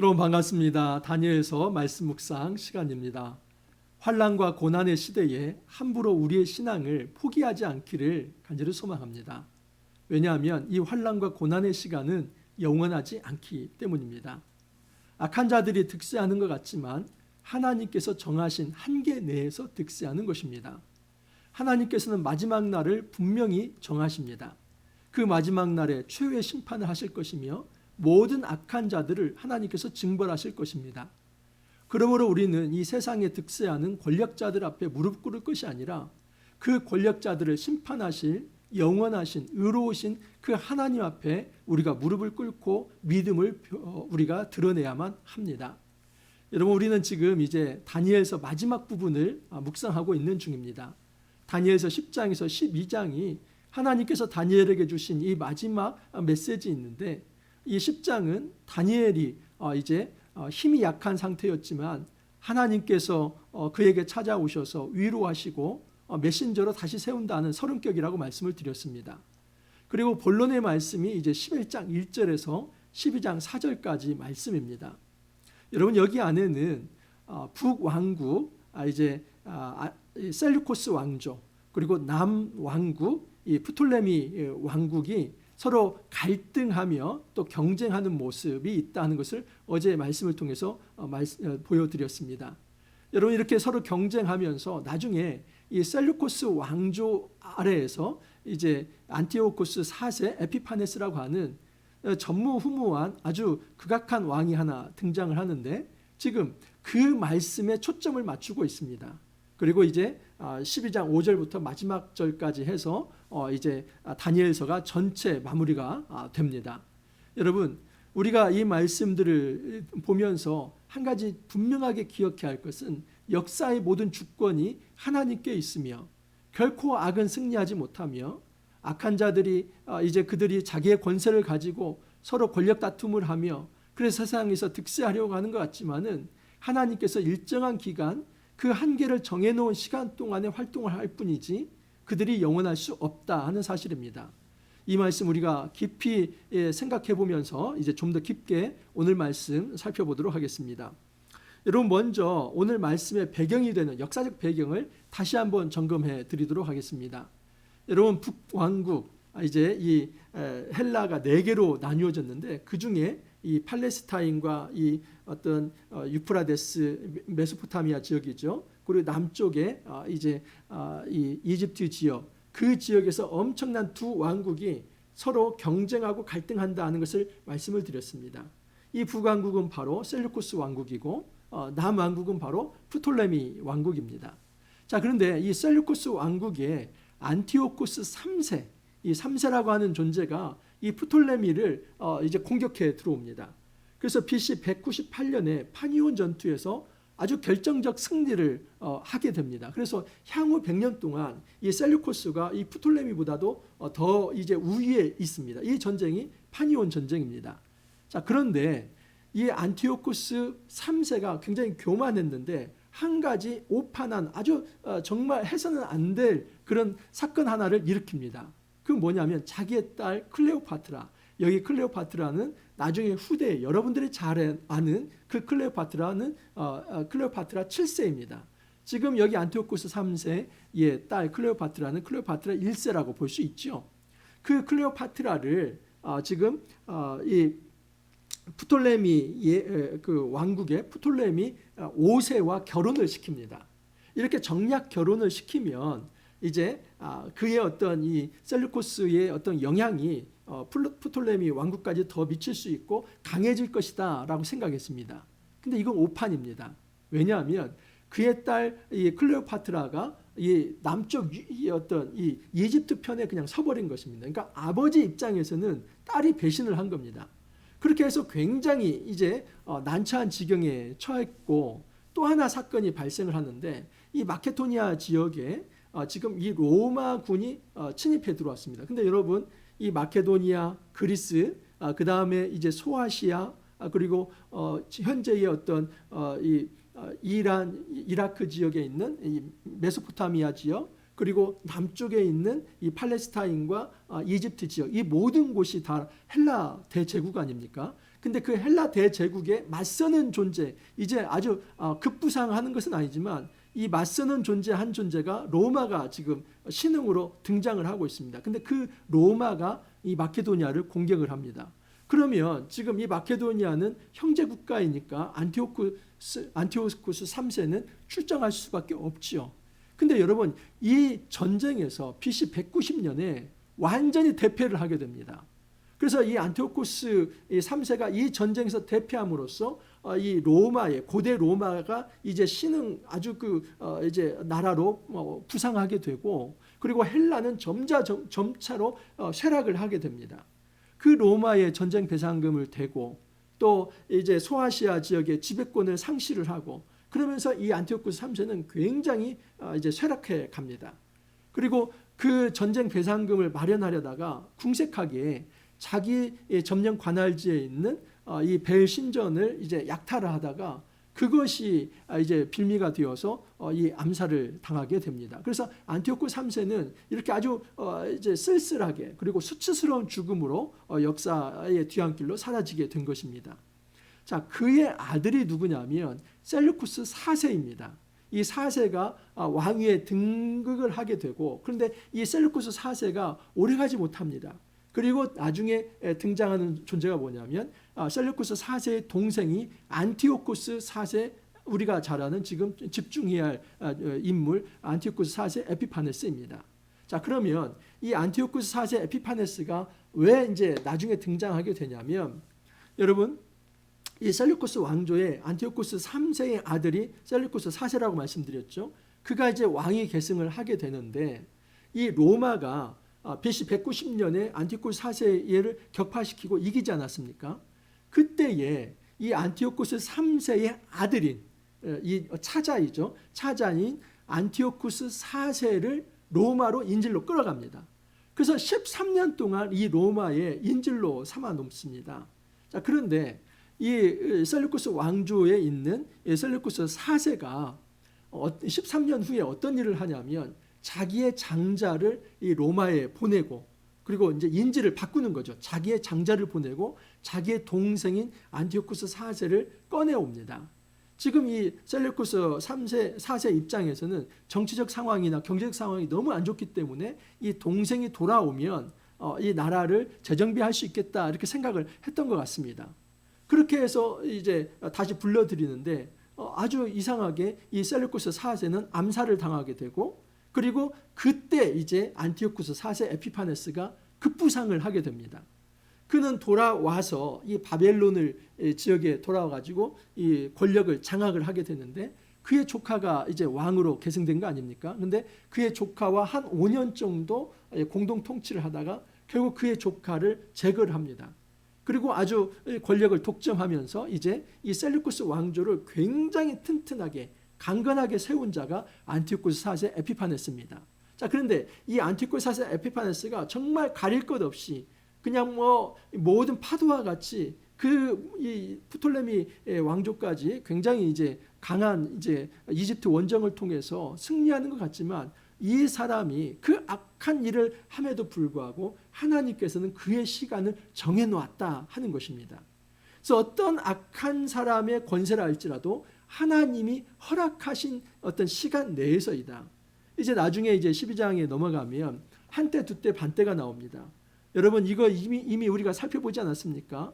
여러분 반갑습니다. 다니엘서 말씀 묵상 시간입니다. 환난과 고난의 시대에 함부로 우리의 신앙을 포기하지 않기를 간절히 소망합니다. 왜냐하면 이 환난과 고난의 시간은 영원하지 않기 때문입니다. 악한 자들이 득세하는 것 같지만 하나님께서 정하신 한계 내에서 득세하는 것입니다. 하나님께서는 마지막 날을 분명히 정하십니다. 그 마지막 날에 최후의 심판을 하실 것이며 모든 악한 자들을 하나님께서 징벌하실 것입니다. 그러므로 우리는 이 세상에 득세하는 권력자들 앞에 무릎 꿇을 것이 아니라 그 권력자들을 심판하실 영원하신 의로우신 그 하나님 앞에 우리가 무릎을 꿇고 믿음을 우리가 드러내야만 합니다. 여러분, 우리는 지금 이제 다니엘서 마지막 부분을 묵상하고 있는 중입니다. 다니엘서 10장에서 12장이 하나님께서 다니엘에게 주신 이 마지막 메시지 있는데, 이 10장은 다니엘이 이제 힘이 약한 상태였지만 하나님께서 그에게 찾아오셔서 위로하시고 메신저로 다시 세운다는 서름격이라고 말씀을 드렸습니다. 그리고 본론의 말씀이 이제 11장 1절에서 12장 4절까지 말씀입니다. 여러분, 여기 안에는 북왕국 이제 셀루코스 왕조, 그리고 남왕국 이 프톨레미 왕국이 서로 갈등하며 또 경쟁하는 모습이 있다는 것을 어제 말씀을 통해서 보여드렸습니다. 여러분, 이렇게 서로 경쟁하면서 나중에 이 셀루코스 왕조 아래에서 이제 안티오코스 4세 에피파네스라고 하는 전무후무한 아주 극악한 왕이 하나 등장을 하는데, 지금 그 말씀에 초점을 맞추고 있습니다. 그리고 이제 12장 5절부터 마지막 절까지 해서 이제 다니엘서가 전체 마무리가 됩니다. 여러분, 우리가 이 말씀들을 보면서 한 가지 분명하게 기억해야 할 것은 역사의 모든 주권이 하나님께 있으며 결코 악은 승리하지 못하며 악한 자들이 이제 그들이 자기의 권세를 가지고 서로 권력 다툼을 하며 그래서 세상에서 득세하려고 하는 것 같지만은 하나님께서 일정한 기간 그 한계를 정해놓은 시간 동안에 활동을 할 뿐이지 그들이 영원할 수 없다 하는 사실입니다. 이 말씀 우리가 깊이 생각해 보면서 이제 좀 더 깊게 오늘 말씀 살펴보도록 하겠습니다. 여러분, 먼저 오늘 말씀의 배경이 되는 역사적 배경을 다시 한번 점검해 드리도록 하겠습니다. 여러분, 북왕국 이제 이 헬라가 4개로 나뉘어졌는데 그 중에 이 팔레스타인과 이 어떤 유프라데스 메소포타미아 지역이죠. 그리고 남쪽에 이제 이 이집트 지역, 그 지역에서 엄청난 두 왕국이 서로 경쟁하고 갈등한다는 것을 말씀을 드렸습니다. 이 북왕국은 바로 셀루코스 왕국이고 남왕국은 바로 프톨레미 왕국입니다. 자, 그런데 이 셀루코스 왕국의 안티오코스 3세, 이 3세라고 하는 존재가 이 프톨레미를 이제 공격해 들어옵니다. 그래서 BC 198년에 파니온 전투에서 아주 결정적 승리를 하게 됩니다. 그래서 향후 100년 동안 이 셀루코스가 이 프톨레미보다도 더 이제 우위에 있습니다. 이 전쟁이 파니온 전쟁입니다. 자, 그런데 이 안티오코스 3세가 굉장히 교만했는데 한 가지 오판한 아주 정말 해서는 안 될 그런 사건 하나를 일으킵니다. 그건 뭐냐면 자기의 딸 클레오파트라, 여기 클레오파트라는 나중에 후대에 여러분들이 잘 아는 그 클레오파트라는 클레오파트라 7세입니다. 지금 여기 안티오코스 3세의 딸 클레오파트라는 클레오파트라 1세라고 볼 수 있죠. 그 클레오파트라를 지금 이 프톨레미의 그 왕국의 프톨레미 5세와 결혼을 시킵니다. 이렇게 정략 결혼을 시키면 이제 그의 어떤 이 셀루코스의 어떤 영향이 프톨레미 왕국까지 더 미칠 수 있고 강해질 것이다라고 생각했습니다. 근데 이건 오판입니다. 왜냐하면 그의 딸 이 클레오파트라가 이 남쪽 어떤 이 이집트 편에 그냥 서버린 것입니다. 그러니까 아버지 입장에서는 딸이 배신을 한 겁니다. 그렇게 해서 굉장히 이제 난처한 지경에 처했고, 또 하나 사건이 발생을 하는데 이 마케도니아 지역에 지금 이 로마군이 침입해 들어왔습니다. 근데 여러분, 이 마케도니아, 그리스, 그 다음에 이제 소아시아, 그리고 현재의 어떤 이 이란, 이라크 지역에 있는 이 메소포타미아 지역, 그리고 남쪽에 있는 이 팔레스타인과 이집트 지역, 이 모든 곳이 다 헬라 대제국 아닙니까? 근데 그 헬라 대제국에 맞서는 존재, 이제 아주 급부상하는 것은 아니지만 이 맞서는 존재 한 존재가 로마가 지금 신흥으로 등장을 하고 있습니다. 근데 그 로마가 이 마케도니아를 공격을 합니다. 그러면 지금 이 마케도니아는 형제 국가이니까 안티오쿠스 3세는 출정할 수밖에 없지요. 근데 여러분, 이 전쟁에서 BC 190년에 완전히 대패를 하게 됩니다. 그래서 이 안티오쿠스 3세가 이 전쟁에서 대패함으로써 이 로마의 고대 로마가 이제 신흥 아주 이제 나라로 부상하게 되고, 그리고 헬라는 점차로 쇠락을 하게 됩니다. 그 로마의 전쟁 배상금을 대고 또 이제 소아시아 지역의 지배권을 상실을 하고, 그러면서 이 안티오쿠스 3세는 굉장히 이제 쇠락해 갑니다. 그리고 그 전쟁 배상금을 마련하려다가 궁색하게 자기 점령 관할지에 있는 이 벨 신전을 이제 약탈을 하다가 그것이 이제 빌미가 되어서 이 암살을 당하게 됩니다. 그래서 안티오쿠스 3세는 이렇게 아주 이제 쓸쓸하게 그리고 수치스러운 죽음으로 역사의 뒤안길로 사라지게 된 것입니다. 자, 그의 아들이 누구냐면 셀루쿠스 4세입니다. 이 4세가 왕위에 등극을 하게 되고, 그런데 이 셀루쿠스 4세가 오래가지 못합니다. 그리고 나중에 등장하는 존재가 뭐냐면 셀루쿠스 4세의 동생이 안티오쿠스 4세, 우리가 잘 아는 지금 집중해야 할 인물 안티오쿠스 4세 에피파네스입니다. 자, 그러면 이 안티오쿠스 4세 에피파네스가 왜 이제 나중에 등장하게 되냐면, 여러분, 이 셀루쿠스 왕조의 안티오쿠스 3세의 아들이 셀루쿠스 4세라고 말씀드렸죠. 그가 이제 왕위 계승을 하게 되는데, 이 로마가 BC 190년에 안티오쿠스 4세를 격파시키고 이기지 않았습니까? 그때에 이 안티오쿠스 3세의 아들인 이 차자이죠. 차자인 안티오쿠스 4세를 로마로 인질로 끌어갑니다. 그래서 13년 동안 이 로마의 인질로 삼아 놓습니다. 자, 그런데 이 셀루쿠스 왕조에 있는 셀루쿠스 4세가 13년 후에 어떤 일을 하냐면 자기의 장자를 이 로마에 보내고, 그리고 이제 인지를 바꾸는 거죠. 자기의 장자를 보내고 자기의 동생인 안티오쿠스 4세를 꺼내옵니다. 지금 이 셀루쿠스 3세, 4세 입장에서는 정치적 상황이나 경제적 상황이 너무 안 좋기 때문에 이 동생이 돌아오면 이 나라를 재정비할 수 있겠다, 이렇게 생각을 했던 것 같습니다. 그렇게 해서 이제 다시 불러들이는데 아주 이상하게 이 셀루쿠스 4세는 암살을 당하게 되고, 그리고 그때 이제 안티오쿠스 4세 에피파네스가 급부상을 하게 됩니다. 그는 돌아와서 이 바벨론을 지역에 돌아와가지고 이 권력을 장악을 하게 되는데, 그의 조카가 이제 왕으로 계승된 거 아닙니까? 근데 그의 조카와 한 5년 정도 공동 통치를 하다가 결국 그의 조카를 제거를 합니다. 그리고 아주 권력을 독점하면서 이제 이 셀루쿠스 왕조를 굉장히 튼튼하게 강건하게 세운 자가 안티오쿠스 4세 에피파네스입니다. 자, 그런데 이 안티오쿠스 4세 에피파네스가 정말 가릴 것 없이 그냥 모든 파도와 같이 이 프톨레미 왕조까지 굉장히 이제 강한 이제 이집트 원정을 통해서 승리하는 것 같지만, 이 사람이 그 악한 일을 함에도 불구하고 하나님께서는 그의 시간을 정해놓았다 하는 것입니다. 그래서 어떤 악한 사람의 권세라 할지라도 하나님이 허락하신 어떤 시간 내에서이다. 이제 나중에 이제 12장에 넘어가면 한때, 두때, 반때가 나옵니다. 여러분, 이거 이미 우리가 살펴보지 않았습니까?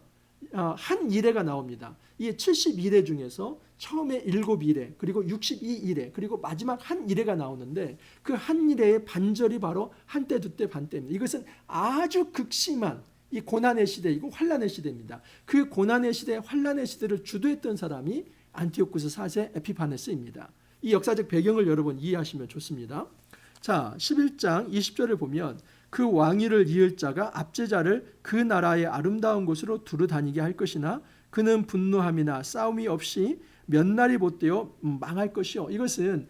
한 이레가 나옵니다. 이 71회 중에서 처음에 7이레, 그리고 62이레, 그리고 마지막 한 이레가 나오는데, 그 한 이레의 반절이 바로 한때, 두때, 반때입니다. 이것은 아주 극심한 이 고난의 시대이고 환란의 시대입니다. 그 고난의 시대, 환란의 시대를 주도했던 사람이 안티오쿠스 4세 에피파네스입니다. 이 역사적 배경을 여러분 이해하시면 좋습니다. 자, 11장 20절을 보면 그 왕위를 이을 자가 압제자를 그 나라의 아름다운 곳으로 두루 다니게 할 것이나 그는 분노함이나 싸움이 없이 몇 날이 못되어 망할 것이요. 이것은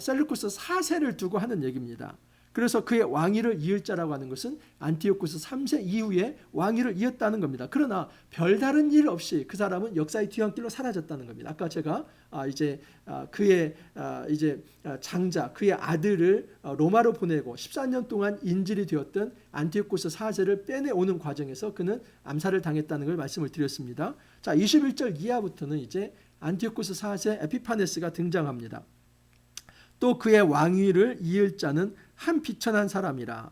셀루쿠스 4세를 두고 하는 얘기입니다. 그래서 그의 왕위를 이을 자라고 하는 것은 안티오쿠스 3세 이후에 왕위를 이었다는 겁니다. 그러나 별다른 일 없이 그 사람은 역사의 뒤안길로 사라졌다는 겁니다. 아까 제가 그의 장자, 그의 아들을 로마로 보내고 14년 동안 인질이 되었던 안티오쿠스 4세를 빼내오는 과정에서 그는 암살을 당했다는 걸 말씀을 드렸습니다. 자, 21절 이하부터는 이제 안티오쿠스 4세 에피파네스가 등장합니다. 또 그의 왕위를 이을 자는 한 비천한 사람이라.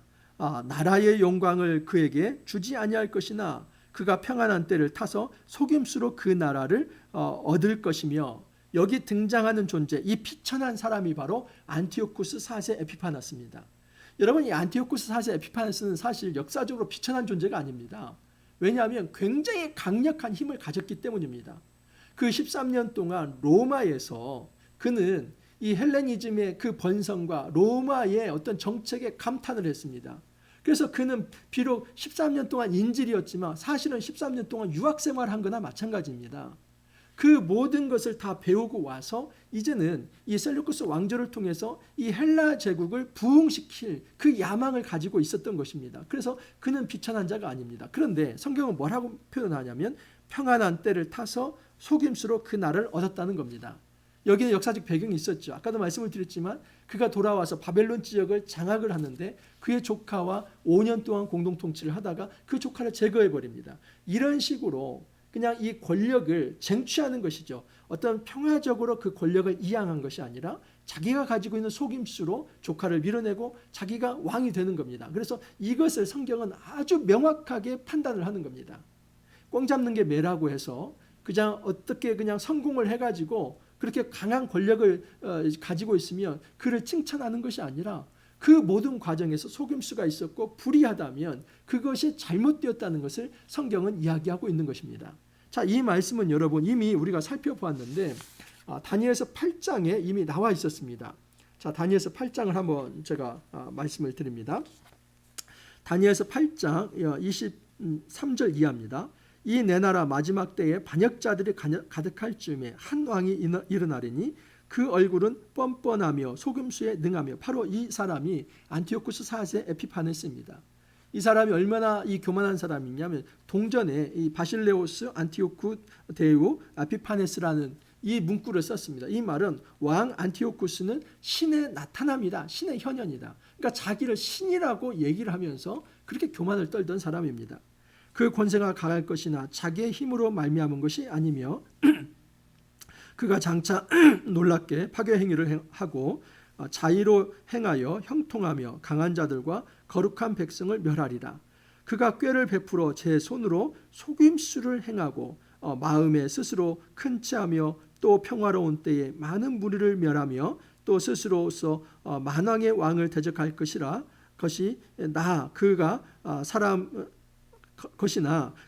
나라의 영광을 그에게 주지 아니할 것이나 그가 평안한 때를 타서 속임수로 그 나라를 얻을 것이며, 여기 등장하는 존재, 이 비천한 사람이 바로 안티오쿠스 4세 에피파네스입니다. 여러분, 이 안티오쿠스 4세 에피파네스는 사실 역사적으로 비천한 존재가 아닙니다. 왜냐하면 굉장히 강력한 힘을 가졌기 때문입니다. 그 13년 동안 로마에서 그는 이 헬레니즘의 그 번성과 로마의 어떤 정책에 감탄을 했습니다. 그래서 그는 비록 13년 동안 인질이었지만 사실은 13년 동안 유학생활한 거나 마찬가지입니다. 그 모든 것을 다 배우고 와서 이제는 이 셀루쿠스 왕조를 통해서 이 헬라 제국을 부흥시킬 그 야망을 가지고 있었던 것입니다. 그래서 그는 비천한 자가 아닙니다. 그런데 성경은 뭐라고 표현하냐면 평안한 때를 타서 속임수로 그 날을 얻었다는 겁니다. 여기는 역사적 배경이 있었죠. 아까도 말씀을 드렸지만 그가 돌아와서 바벨론 지역을 장악을 하는데 그의 조카와 5년 동안 공동통치를 하다가 그 조카를 제거해버립니다. 이런 식으로 그냥 이 권력을 쟁취하는 것이죠. 어떤 평화적으로 그 권력을 이양한 것이 아니라 자기가 가지고 있는 속임수로 조카를 밀어내고 자기가 왕이 되는 겁니다. 그래서 이것을 성경은 아주 명확하게 판단을 하는 겁니다. 꽝 잡는 게 매라고 해서 그냥 어떻게 그냥 성공을 해가지고 그렇게 강한 권력을 가지고 있으면 그를 칭찬하는 것이 아니라 그 모든 과정에서 속임수가 있었고 불의하다면 그것이 잘못되었다는 것을 성경은 이야기하고 있는 것입니다. 자, 이 말씀은 여러분 이미 우리가 살펴보았는데 다니엘서 8장에 이미 나와 있었습니다. 자, 다니엘서 8장을 한번 제가 말씀을 드립니다. 다니엘서 8장 23절 이하입니다. 이 내 나라 마지막 때에 반역자들이 가득할 즈음에 한 왕이 일어나리니 그 얼굴은 뻔뻔하며 속임수에 능하며, 바로 이 사람이 안티오쿠스 4세 에피파네스입니다. 이 사람이 얼마나 이 교만한 사람이냐면 동전에 이 바실레오스 안티오쿠 데우 에피파네스라는 이 문구를 썼습니다. 이 말은 왕 안티오쿠스는 신의 나타남이다, 신의 현현이다. 그러니까 자기를 신이라고 얘기를 하면서 그렇게 교만을 떨던 사람입니다. 그 권세가 강할 것이나 자기의 힘으로 말미암은 것이 아니며 그가 장차 놀랍게 파괴 행위를 하고 자의로 행하여 형통하며 강한 자들과 거룩한 백성을 멸하리라. 그가 꾀를 베풀어 제 손으로 속임수를 행하고 마음에 스스로 큰 체하며 또 평화로운 때에 많은 무리를 멸하며 또 스스로서 만왕의 왕을 대적할 것이라.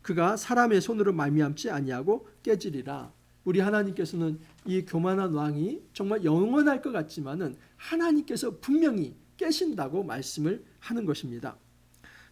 그가 사람의 손으로 말미암지 아니하고 깨지리라. 우리 하나님께서는 이 교만한 왕이 정말 영원할 것 같지만은 하나님께서 분명히 깨신다고 말씀을 하는 것입니다.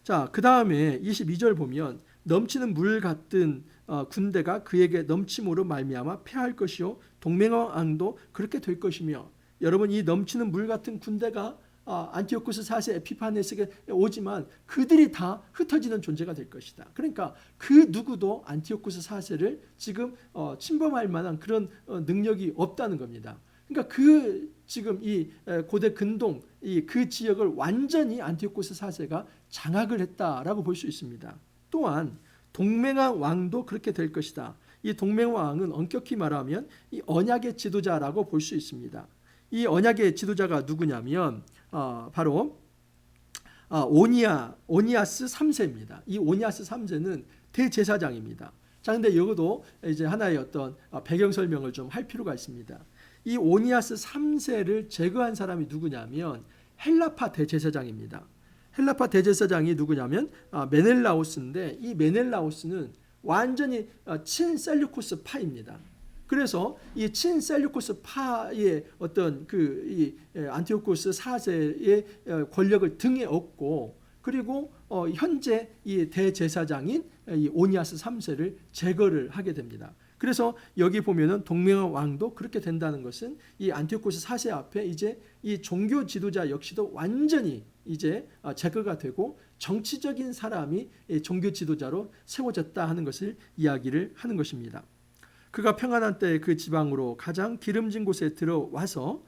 자, 그 다음에 22절 보면 넘치는 물 같은 군대가 그에게 넘침으로 말미암아 패할 것이요 동맹왕도 그렇게 될 것이며, 여러분 이 넘치는 물 같은 군대가 안티오쿠스 4세 에피파네스에게 오지만 그들이 다 흩어지는 존재가 될 것이다. 그러니까 그 누구도 안티오쿠스 4세를 지금 침범할 만한 그런 능력이 없다는 겁니다. 그러니까 그 지금 이 고대 근동 그 지역을 완전히 안티오쿠스 4세가 장악을 했다라고 볼 수 있습니다. 또한 동맹왕 왕도 그렇게 될 것이다. 이 동맹왕 왕은 엄격히 말하면 이 언약의 지도자라고 볼 수 있습니다. 이 언약의 지도자가 누구냐면 바로 오니아스 3세입니다. 이 오니아스 3세는 대제사장입니다. 자, 근데 이것도 이제 하나의 어떤 배경 설명을 좀 할 필요가 있습니다. 이 오니아스 3세를 제거한 사람이 누구냐면 헬라파 대제사장입니다. 헬라파 대제사장이 누구냐면 메넬라오스인데, 이 메넬라오스는 완전히 친셀류쿠스 파입니다. 그래서 이 친셀류쿠스 파의 어떤 이 안티오쿠스 4세의 권력을 등에 업고, 그리고 현재 이 대제사장인 이 오니아스 3세를 제거를 하게 됩니다. 그래서 여기 보면은 동맹왕 왕도 그렇게 된다는 것은 이 안티오쿠스 4세 앞에 이제 이 종교 지도자 역시도 완전히 이제 제거가 되고 정치적인 사람이 종교 지도자로 세워졌다 하는 것을 이야기를 하는 것입니다. 그가 평안한 때에 그 지방으로 가장 기름진 곳에 들어와서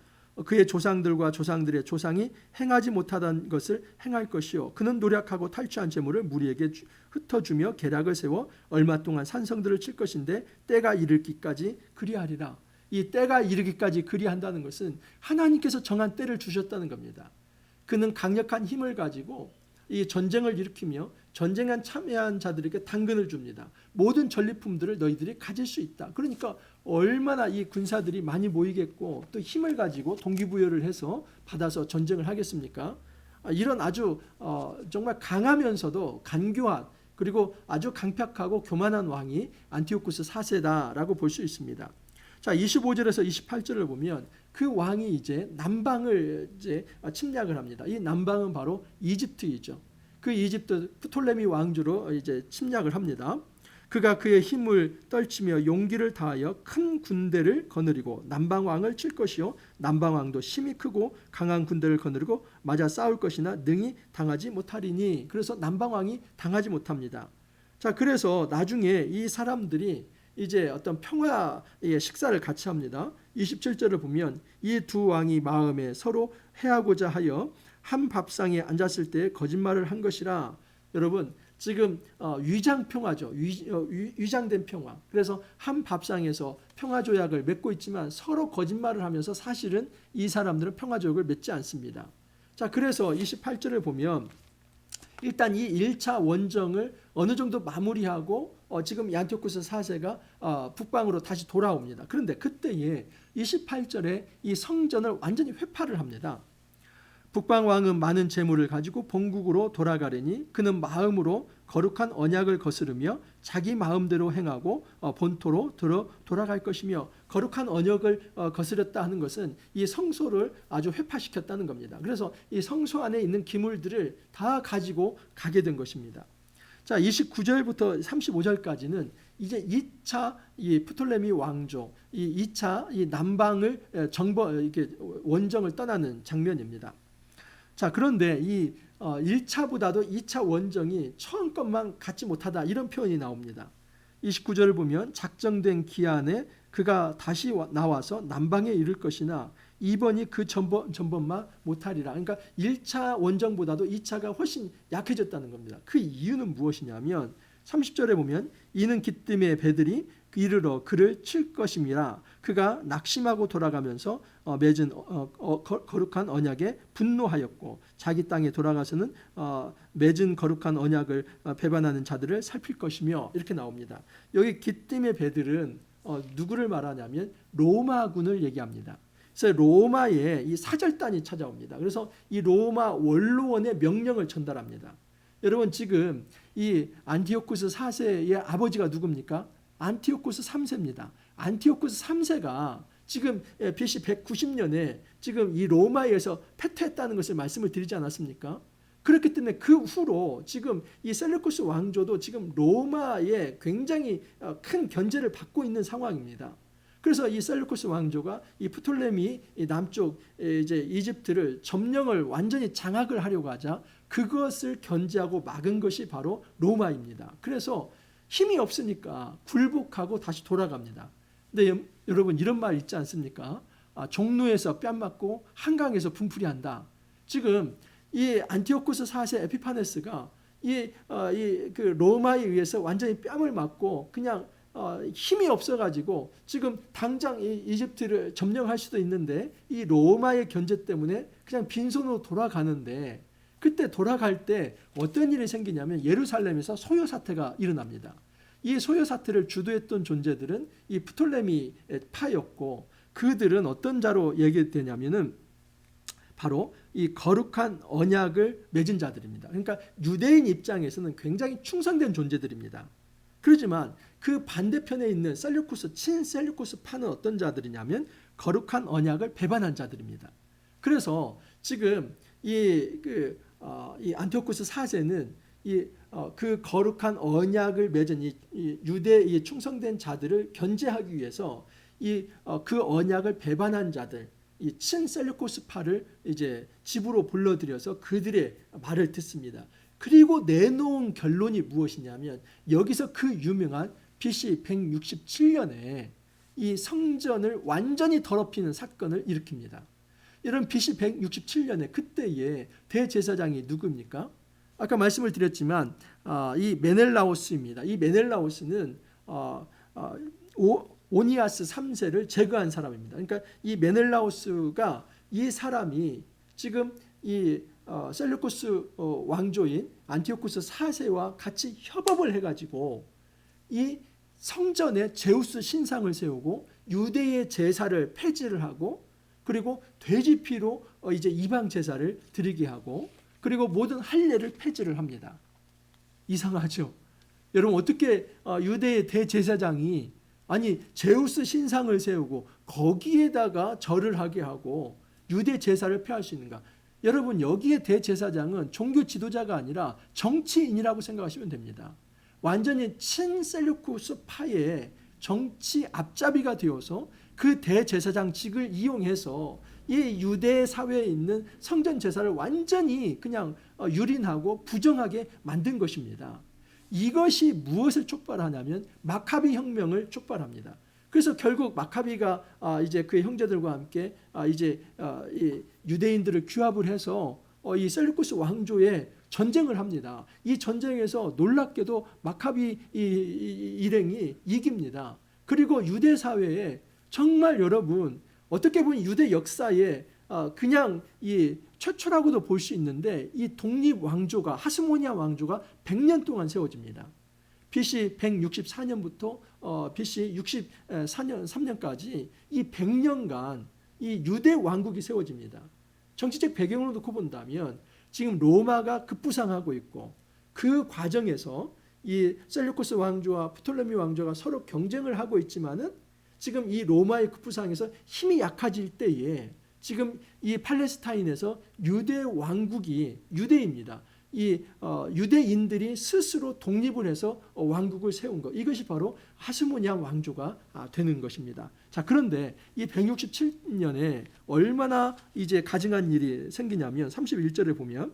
그의 조상들과 조상들의 조상이 행하지 못하던 것을 행할 것이요 그는 노력하고 탈취한 재물을 무리에게 흩어주며 계략을 세워 얼마 동안 산성들을 칠 것인데 때가 이르기까지 그리하리라. 이 때가 이르기까지 그리한다는 것은 하나님께서 정한 때를 주셨다는 겁니다. 그는 강력한 힘을 가지고 이 전쟁을 일으키며 전쟁에 참여한 자들에게 당근을 줍니다. 모든 전리품들을 너희들이 가질 수 있다. 그러니까 얼마나 이 군사들이 많이 모이겠고 또 힘을 가지고 동기부여를 해서 받아서 전쟁을 하겠습니까? 이런 아주 정말 강하면서도 간교한 그리고 아주 강팍하고 교만한 왕이 안티오쿠스 4세다라고 볼 수 있습니다. 자, 25절에서 28절을 보면 그 왕이 이제 남방을 이제 침략을 합니다. 이 남방은 바로 이집트이죠. 그 이집트 프톨레미 왕조로 이제 침략을 합니다. 그가 그의 힘을 떨치며 용기를 다하여 큰 군대를 거느리고 남방 왕을 칠 것이요 남방 왕도 힘이 크고 강한 군대를 거느리고 맞아 싸울 것이나 능히 당하지 못하리니. 그래서 남방 왕이 당하지 못합니다. 자, 그래서 나중에 이 사람들이 이제 어떤 평화의 식사를 같이 합니다. 27절을 보면 이 두 왕이 마음에 서로 해하고자 하여 한 밥상에 앉았을 때 거짓말을 한 것이라. 여러분 지금 위장 평화죠. 위장된 평화. 그래서 한 밥상에서 평화 조약을 맺고 있지만 서로 거짓말을 하면서 사실은 이 사람들은 평화 조약을 맺지 않습니다. 자, 그래서 28절을 보면 일단 이 1차 원정을 어느 정도 마무리하고 지금 이 안티오쿠스 4세가 북방으로 다시 돌아옵니다. 그런데 그때에 28절에 이 성전을 완전히 회파를 합니다. 북방 왕은 많은 재물을 가지고 본국으로 돌아가려니 그는 마음으로 거룩한 언약을 거스르며 자기 마음대로 행하고 본토로 돌아갈 것이며, 거룩한 언약을 거스렸다 하는 것은 이 성소를 아주 회파시켰다는 겁니다. 그래서 이 성소 안에 있는 기물들을 다 가지고 가게 된 것입니다. 자, 29절부터 35절까지는 이제 2차 이 프톨레미 왕조, 이 2차 이 남방을 이렇게 원정을 떠나는 장면입니다. 자, 그런데 이 1차보다도 2차 원정이 처음 것만 갖지 못하다, 이런 표현이 나옵니다. 29절을 보면 작정된 기한에 그가 다시 나와서 남방에 이를 것이나 이번이 그 전번만 못하리라. 그러니까 1차 원정보다도 2차가 훨씬 약해졌다는 겁니다. 그 이유는 무엇이냐면 30절에 보면 이는 기뜸의 배들이 이르러 그를 칠 것임이라. 그가 낙심하고 돌아가면서 맺은 거룩한 언약에 분노하였고 자기 땅에 돌아가서는 맺은 거룩한 언약을 배반하는 자들을 살필 것이며, 이렇게 나옵니다. 여기 기뜸의 배들은 누구를 말하냐면 로마군을 얘기합니다. 그래서 로마에 이 사절단이 찾아옵니다. 그래서 이 로마 원로원의 명령을 전달합니다. 여러분 지금 이 안티오쿠스 4세의 아버지가 누굽니까? 안티오쿠스 3세입니다. 안티오쿠스 3세가 지금 BC 190년에 지금 이 로마에서 패퇴했다는 것을 말씀을 드리지 않았습니까? 그렇기 때문에 그 후로 지금 이 셀루쿠스 왕조도 지금 로마에 굉장히 큰 견제를 받고 있는 상황입니다. 그래서 이 셀루쿠스 왕조가 이 프톨레미 남쪽 이제 이집트를 점령을 완전히 장악을 하려고 하자 그것을 견제하고 막은 것이 바로 로마입니다. 그래서 힘이 없으니까 굴복하고 다시 돌아갑니다. 근데 여러분 이런 말 있지 않습니까? 종로에서 뺨 맞고 한강에서 분풀이 한다. 지금 이 안티오쿠스 4세 에피파네스가 그 로마에 의해서 완전히 뺨을 맞고 그냥 힘이 없어가지고 지금 당장 이 이집트를 점령할 수도 있는데 이 로마의 견제 때문에 그냥 빈손으로 돌아가는데, 그때 돌아갈 때 어떤 일이 생기냐면 예루살렘에서 소요 사태가 일어납니다. 이 소요 사태를 주도했던 존재들은 이 프톨레미 파였고, 그들은 어떤 자로 얘기되냐면은 바로 이 거룩한 언약을 맺은 자들입니다. 그러니까 유대인 입장에서는 굉장히 충성된 존재들입니다. 그렇지만 그 반대편에 있는 친셀루쿠스 파는 어떤 자들이냐면 거룩한 언약을 배반한 자들입니다. 그래서 지금 이 안티오쿠스 4세는 그 거룩한 언약을 맺은 이 유대에 충성된 자들을 견제하기 위해서 그 언약을 배반한 자들, 이 친셀루코스파를 이제 집으로 불러들여서 그들의 말을 듣습니다. 그리고 내놓은 결론이 무엇이냐면 여기서 그 유명한 BC 167년에 이 성전을 완전히 더럽히는 사건을 일으킵니다. 이런 BC 167년에 그때의 대제사장이 누굽니까? 아까 말씀을 드렸지만 이 메넬라오스입니다. 이 메넬라오스는 오니아스 3세를 제거한 사람입니다. 그러니까 이 메넬라오스가 이 사람이 지금 이 셀루코스 왕조인 안티오쿠스 4세와 같이 협업을 해가지고 이 성전에 제우스 신상을 세우고 유대의 제사를 폐지를 하고 그리고 돼지 피로 이제 이방 제사를 드리게 하고 그리고 모든 할례를 폐지를 합니다. 이상하죠? 여러분 어떻게 유대의 대제사장이 아니 제우스 신상을 세우고 거기에다가 절을 하게 하고 유대 제사를 폐할 수 있는가? 여러분 여기에 대제사장은 종교 지도자가 아니라 정치인이라고 생각하시면 됩니다. 완전히 친셀루쿠스 파의 정치 앞잡이가 되어서 그 대제사장직을 이용해서 이 유대 사회에 있는 성전 제사를 완전히 그냥 유린하고 부정하게 만든 것입니다. 이것이 무엇을 촉발하냐면 마카비 혁명을 촉발합니다. 그래서 결국 마카비가 이제 그의 형제들과 함께 이제 이 유대인들을 규합을 해서 이 셀루쿠스 왕조에 전쟁을 합니다. 이 전쟁에서 놀랍게도 마카비 일행이 이깁니다. 그리고 유대 사회에 정말 여러분 어떻게 보면 유대 역사에 그냥 이 최초라고도 볼 수 있는데 이 독립 왕조가 하스모니아 왕조가 100년 동안 세워집니다. BC 164년부터 BC 64년 3년까지 이 100년간 이 유대 왕국이 세워집니다. 정치적 배경으로 놓고 본다면 지금 로마가 급부상하고 있고 그 과정에서 이 셀루코스 왕조와 프톨레미 왕조가 서로 경쟁을 하고 있지만은 지금 이 로마의 급부상에서 힘이 약해질 때에 지금 이 팔레스타인에서 유대 왕국이 유대입니다. 이 유대인들이 스스로 독립을 해서 왕국을 세운 것 이것이 바로 하스모니아 왕조가 되는 것입니다. 자 그런데 이 167년에 얼마나 이제 가증한 일이 생기냐면 31절에 보면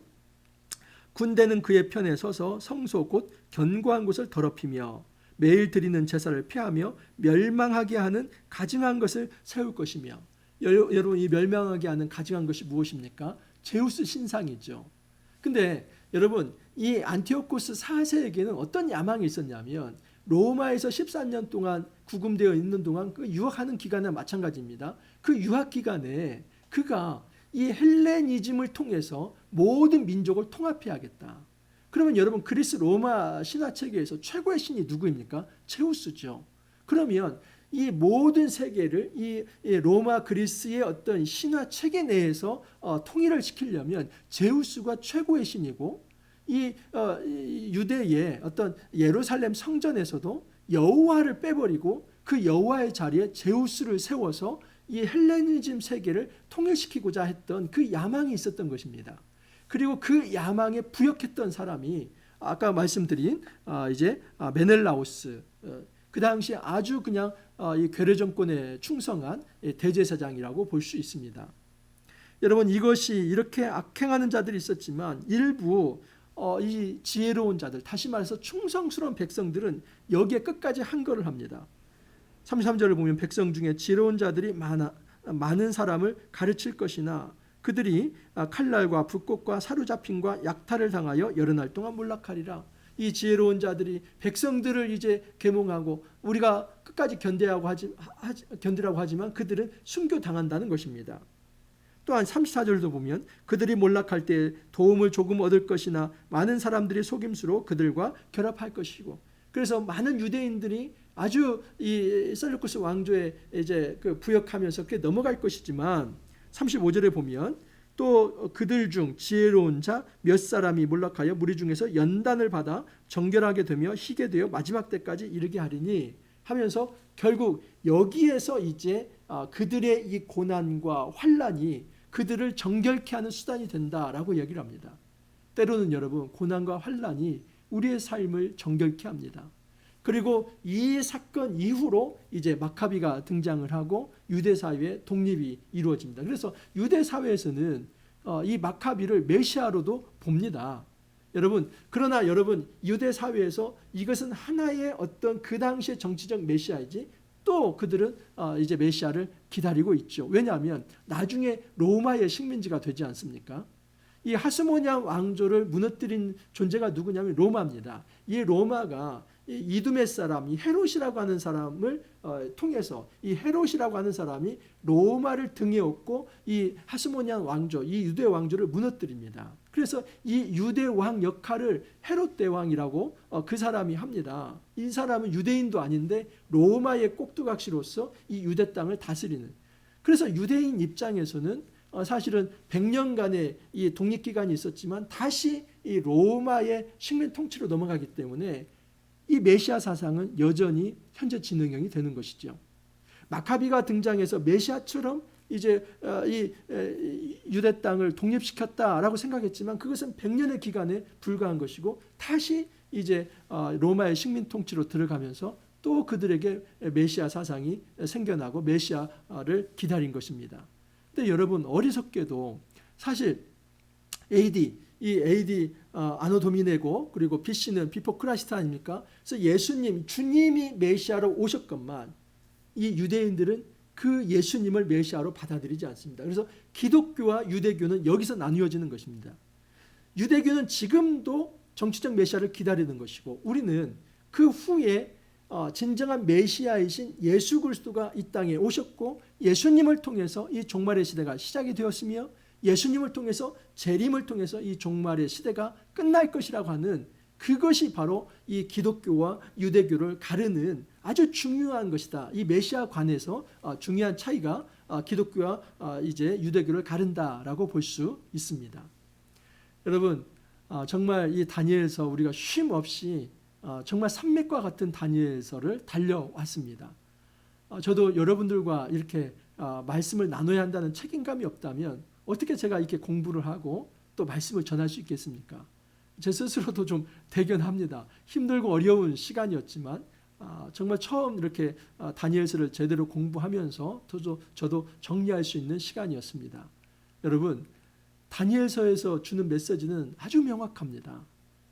군대는 그의 편에 서서 성소 곧 견고한 곳을 더럽히며 매일 드리는 제사를 폐하며 멸망하게 하는 가증한 것을 세울 것이며 여러분 이 멸망하게 하는 가증한 것이 무엇입니까? 제우스 신상이죠. 근데 여러분 이 안티오코스 4세에게는 어떤 야망이 있었냐면 로마에서 14년 동안 구금되어 있는 동안 그 유학하는 기간에 마찬가지입니다. 그 유학 기간에 그가 이 헬레니즘을 통해서 모든 민족을 통합해야겠다. 그러면 여러분 그리스 로마 신화 체계에서 최고의 신이 누구입니까? 제우스죠. 그러면 이 모든 세계를 이 로마 그리스의 어떤 신화 체계 내에서 통일을 시키려면 제우스가 최고의 신이고 이 유대의 어떤 예루살렘 성전에서도 여호와를 빼버리고 그 여호와의 자리에 제우스를 세워서 이 헬레니즘 세계를 통일시키고자 했던 그 야망이 있었던 것입니다. 그리고 그 야망에 부역했던 사람이 아까 말씀드린 이제 메넬라오스 그 당시 아주 그냥 이 괴뢰 정권에 충성한 대제사장이라고 볼 수 있습니다. 여러분 이것이 이렇게 악행하는 자들이 있었지만 일부 이 지혜로운 자들 다시 말해서 충성스러운 백성들은 여기에 끝까지 항거를 합니다. 33절을 보면 백성 중에 지혜로운 자들이 많은 사람을 가르칠 것이나 그들이 칼날과 불꽃과 사로잡힘과 약탈을 당하여 여러 날 동안 몰락하리라. 이 지혜로운 자들이 백성들을 이제 계몽하고 우리가 끝까지 견디라고 하지만 그들은 순교당한다는 것입니다. 또한 34절도 보면 그들이 몰락할 때 도움을 조금 얻을 것이나 많은 사람들이 속임수로 그들과 결합할 것이고 그래서 많은 유대인들이 아주 이 셀루쿠스 왕조에 이제 그 부역하면서 그게 넘어갈 것이지만 35절에 보면 또 그들 중 지혜로운 자 몇 사람이 몰락하여 무리 중에서 연단을 받아 정결하게 되며 희게 되어 마지막 때까지 이르게 하리니 하면서 결국 여기에서 이제 그들의 이 고난과 환난이 그들을 정결케 하는 수단이 된다라고 얘기를 합니다. 때로는 여러분 고난과 환난이 우리의 삶을 정결케 합니다. 그리고 이 사건 이후로 이제 마카비가 등장을 하고 유대 사회의 독립이 이루어집니다. 그래서 유대 사회에서는 이 마카비를 메시아로도 봅니다. 여러분, 그러나 여러분, 유대 사회에서 이것은 하나의 어떤 그 당시의 정치적 메시아이지, 또 그들은 이제 메시아를 기다리고 있죠. 왜냐하면 나중에 로마의 식민지가 되지 않습니까? 이 하스모니아 왕조를 무너뜨린 존재가 누구냐면 로마입니다. 이 로마가 이두메 사람, 이 헤롯이라고 하는 사람을 통해서, 이 헤롯이라고 하는 사람이 로마를 등에 업고 이 하스모니아 왕조, 이 유대 왕조를 무너뜨립니다. 그래서 이 유대 왕 역할을 헤롯 대왕이라고 그 사람이 합니다. 이 사람은 유대인도 아닌데 로마의 꼭두각시로서 이 유대 땅을 다스리는. 그래서 유대인 입장에서는 사실은 100년간의 이 독립기간이 있었지만 다시 이 로마의 식민 통치로 넘어가기 때문에 이 메시아 사상은 여전히 현재 진행형이 되는 것이죠. 마카비가 등장해서 메시아처럼 이제 이 유대 땅을 독립시켰다라고 생각했지만 그것은 100년의 기간에 불과한 것이고 다시 이제 로마의 식민 통치로 들어가면서 또 그들에게 메시아 사상이 생겨나고 메시아를 기다린 것입니다. 근데 여러분, 어리석게도 사실 AD 아노 도미네고 그리고 BC는 비포 크라이스트 아닙니까? 그래서 주님이 메시아로 오셨건만 이 유대인들은 그 예수님을 메시아로 받아들이지 않습니다. 그래서 기독교와 유대교는 여기서 나누어지는 것입니다. 유대교는 지금도 정치적 메시아를 기다리는 것이고 우리는 그 후에 진정한 메시아이신 예수 그리스도가 이 땅에 오셨고 예수님을 통해서 이 종말의 시대가 시작이 되었으며 예수님을 통해서 재림을 통해서 이 종말의 시대가 끝날 것이라고 하는 그것이 바로 이 기독교와 유대교를 가르는 아주 중요한 것이다. 이 메시아 관에서 중요한 차이가 기독교와 이제 유대교를 가른다라고 볼 수 있습니다. 여러분, 정말 이 다니엘서 우리가 쉼 없이 정말 산맥과 같은 다니엘서를 달려왔습니다. 저도 여러분들과 이렇게 말씀을 나눠야 한다는 책임감이 없다면 어떻게 제가 이렇게 공부를 하고 또 말씀을 전할 수 있겠습니까? 제 스스로도 좀 대견합니다. 힘들고 어려운 시간이었지만 정말 처음 이렇게 다니엘서를 제대로 공부하면서 저도 정리할 수 있는 시간이었습니다. 여러분, 다니엘서에서 주는 메시지는 아주 명확합니다.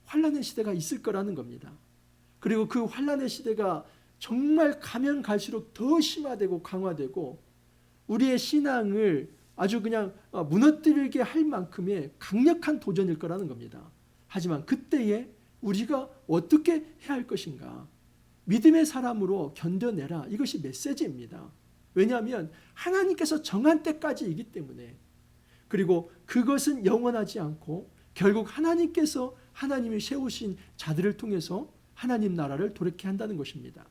환난의 시대가 있을 거라는 겁니다. 그리고 그 환난의 시대가 정말 가면 갈수록 더 심화되고 강화되고 우리의 신앙을 아주 그냥 무너뜨리게 할 만큼의 강력한 도전일 거라는 겁니다. 하지만 그때에 우리가 어떻게 해야 할 것인가? 믿음의 사람으로 견뎌내라. 이것이 메시지입니다. 왜냐하면 하나님께서 정한 때까지이기 때문에, 그리고 그것은 영원하지 않고 결국 하나님께서 하나님이 세우신 자들을 통해서 하나님 나라를 돌이게 한다는 것입니다.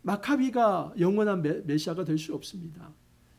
마카비가 영원한 메시아가 될 수 없습니다.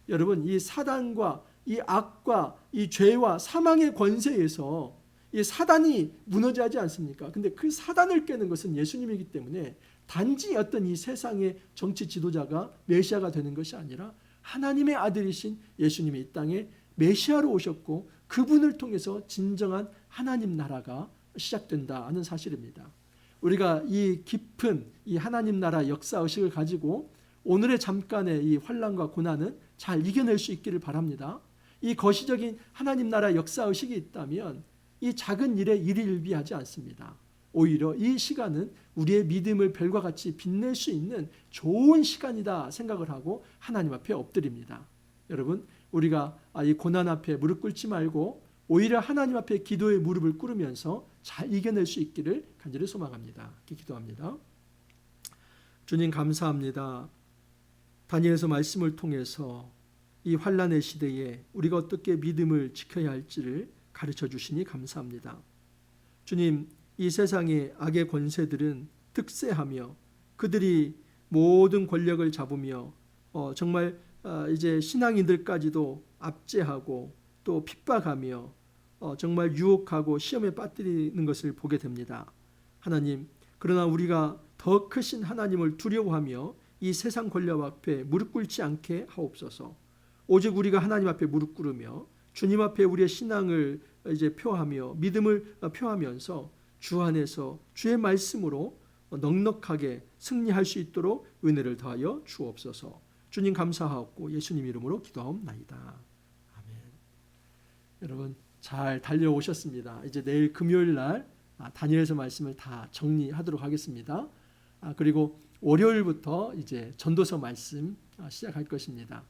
여러분, 이 사단과 이 악과 이 죄와 사망의 권세에서 이 사단이 무너지지 않습니까? 근데 그 사단을 깨는 것은 예수님이기 때문에 단지 어떤 이 세상의 정치 지도자가 메시아가 되는 것이 아니라 하나님의 아들이신 예수님이 이 땅에 메시아로 오셨고 그분을 통해서 진정한 하나님 나라가 시작된다는 사실입니다. 우리가 이 깊은 이 하나님 나라 역사 의식을 가지고 오늘의 잠깐의 이 환난과 고난은 잘 이겨낼 수 있기를 바랍니다. 이 거시적인 하나님 나라 역사 의식이 있다면 이 작은 일에 일희일비하지 않습니다. 오히려 이 시간은 우리의 믿음을 별과 같이 빛낼 수 있는 좋은 시간이다 생각을 하고 하나님 앞에 엎드립니다. 여러분, 우리가 이 고난 앞에 무릎 꿇지 말고 오히려 하나님 앞에 기도의 무릎을 꿇으면서 잘 이겨낼 수 있기를 간절히 소망합니다. 기도합니다. 주님, 감사합니다. 다니엘서 말씀을 통해서 이 환난의 시대에 우리가 어떻게 믿음을 지켜야 할지를 가르쳐 주시니 감사합니다. 주님, 이 세상의 악의 권세들은 득세하며 그들이 모든 권력을 잡으며 정말 이제 신앙인들까지도 압제하고 또 핍박하며 정말 유혹하고 시험에 빠뜨리는 것을 보게 됩니다. 하나님, 그러나 우리가 더 크신 하나님을 두려워하며 이 세상 권력 앞에 무릎 꿇지 않게 하옵소서. 오직 우리가 하나님 앞에 무릎 꿇으며 주님 앞에 우리의 신앙을 이제 표하며 믿음을 표하면서 주 안에서 주의 말씀으로 넉넉하게 승리할 수 있도록 은혜를 더하여 주옵소서. 주님 감사하옵고 예수님 이름으로 기도하옵나이다. 아멘. 여러분 잘 달려오셨습니다. 이제 내일 금요일 날 다니엘서 말씀을 다 정리하도록 하겠습니다. 그리고 월요일부터 이제 전도서 말씀 시작할 것입니다.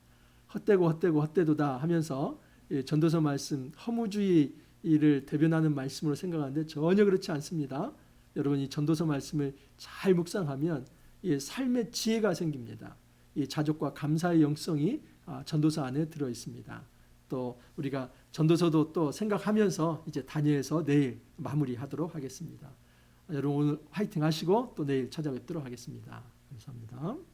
헛되도다 하면서 전도서 말씀 허무주의를 대변하는 말씀으로 생각하는데 전혀 그렇지 않습니다. 여러분 이 전도서 말씀을 잘 묵상하면 삶의 지혜가 생깁니다. 이 자족과 감사의 영성이 전도서 안에 들어 있습니다. 또 우리가 전도서도 또 생각하면서 이제 다니엘서 내일 마무리하도록 하겠습니다. 여러분 오늘 화이팅 하시고 또 내일 찾아뵙도록 하겠습니다. 감사합니다.